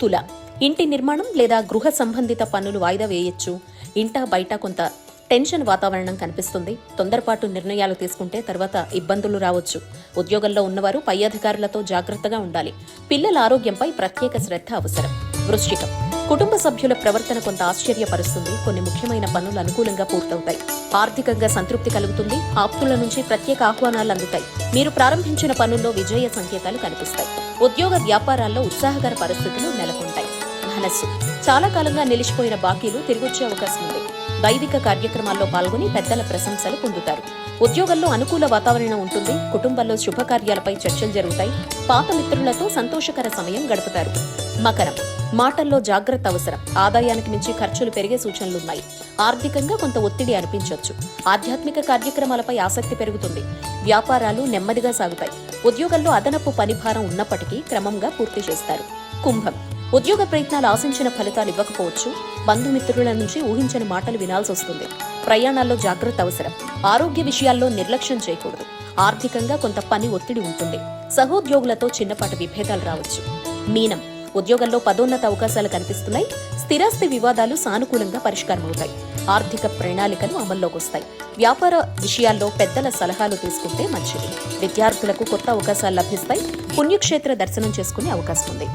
తుల. ఇంటి నిర్మాణం లేదా గృహ సంబంధిత పనులు వాయిదా వేయొచ్చు. ఇంటా బయట కొంత టెన్షన్ వాతావరణం కనిపిస్తుంది. తొందరపాటు నిర్ణయాలు తీసుకుంటే తర్వాత ఇబ్బందులు రావచ్చు. ఉద్యోగంలో ఉన్నవారు పై అధికారులతో జాగ్రత్తగా ఉండాలి. పిల్లల ఆరోగ్యంపై ప్రత్యేక శ్రద్ధ అవసరం. వృశ్చికం. కుటుంబ సభ్యుల ప్రవర్తన కొంత ఆశ్చర్యపరుస్తుంది. కొన్ని ముఖ్యమైన పనులు అనుకూలంగా పూర్తవుతాయి. ఆర్థికంగా సంతృప్తి కలుగుతుంది. ఆప్తుల నుంచి ప్రత్యేక ఆహ్వానాలు అందుతాయి. మీరు ప్రారంభించిన పనుల్లో విజయ సంకేతాలు కనిపిస్తాయి. ఉద్యోగ వ్యాపారాల్లో ఉత్సాహకర పరిస్థితులు నెలకొంటాయి. ధనస్సు. చాలా కాలంగా నిలిచిపోయిన బాకీలు తిరిగొచ్చే అవకాశం ఉంది. దైవిక కార్యక్రమాల్లో పాల్గొని పెద్దల ప్రశంసలు పొందుతారు. ఉద్యోగంలో అనుకూల వాతావరణం ఉంటుంది. కుటుంబంలో శుభకార్యాలపై చర్చలు జరుగుతాయి. పాత మిత్రులతో సంతోషకర సమయం గడుపుతారు. మకరం. మాటల్లో జాగ్రత్త అవసరం. ఆదాయానికి మించి ఖర్చులు పెరిగే సూచనలున్నాయి. ఆర్థికంగా కొంత ఒత్తిడి అనిపించవచ్చు. ఆధ్యాత్మిక కార్యక్రమాలపై ఆసక్తి పెరుగుతుంది. వ్యాపారాలు నెమ్మదిగా సాగుతాయి. ఉద్యోగంలో అదనపు పనిభారం ఉన్నప్పటికీ క్రమంగా పూర్తి చేస్తారు. కుంభం. ఉద్యోగ ప్రయత్నాలు ఆశించిన ఫలితాలు ఇవ్వకపోవచ్చు. బంధుమిత్రుల నుంచి ఊహించని మాటలు వినాల్సి వస్తుంది. ప్రయాణాల్లో జాగ్రత్త అవసరం. ఆరోగ్య విషయాల్లో నిర్లక్ష్యం చేయకూడదు. ఆర్థికంగా కొంత పని ఒత్తిడి ఉంటుంది. సహోద్యోగులతో చిన్నపాటి విభేదాలు రావచ్చు. మీనం. ఉద్యోగంలో పదోన్నత అవకాశాలు కనిపిస్తున్నాయి. స్థిరాస్తి వివాదాలు సానుకూలంగా పరిష్కారమవుతాయి. ఆర్థిక ప్రణాళికలు అమల్లోకి వస్తాయి. వ్యాపార విషయాల్లో పెద్దల సలహాలు తీసుకుంటే మంచిది. విద్యార్థులకు కొత్త అవకాశాలు లభిస్తాయి. పుణ్యక్షేత్ర దర్శనం చేసుకునే అవకాశం ఉంది.